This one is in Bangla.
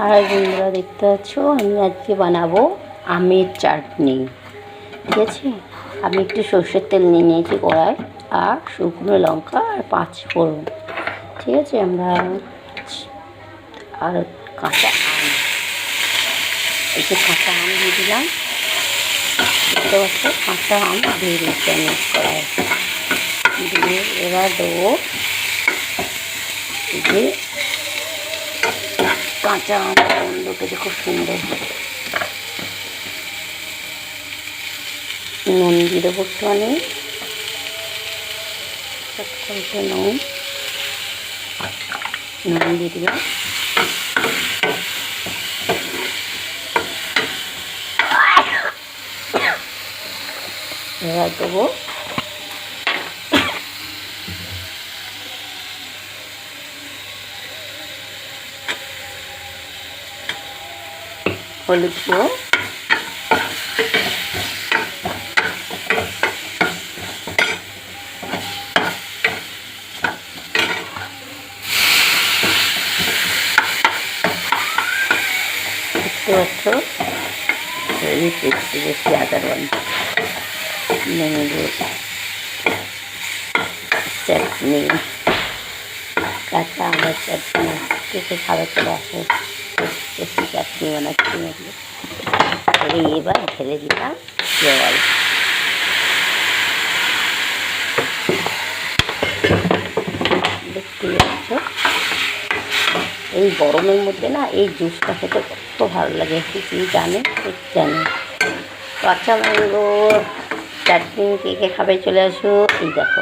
আর বন্ধুরা দেখতে পাচ্ছ আমি আজকে বানাবো আমের চাটনি। ঠিক আছে, আমি একটু সর্ষের তেল নিয়ে নিয়েছি কড়াই, আর শুকনো লঙ্কা আর 5 ফোড়ন। ঠিক আছে, আমরা আর কাঁচা আম, একটু কাঁচা আম দিয়ে দিলাম। দেখতে পাচ্ছ কাঁচা আম দিয়ে দিচ্ছি আমি কড়াই দিয়ে। এবার দেবো যে কাঁচা আম গন্ধটা খুব সুন্দর। নুন দিয়ে দেবো একটুখানি, নুন দিয়ে দিলাম। এবার দেবো হলুদ গুঁড়ো, দেখতে পাচ্ছ এই টেস্টি টেস্টি আদার ম্যাঙ্গো চাটনি, কাঁচা আমের চাটনি। কে খাবে চলে আসে, টেস্টি চাটনি বানাচ্ছি নাকি। এবার ঢেলে দিলাম জল। দেখতে পাচ্ছ এই গরমের মধ্যে না এই জুসটা খেতে কত ভালো লাগে। কি জানে জানে। কাঁচা ম্যাঙ্গো চাটনি কে খাবে চলে আসো। এই দেখো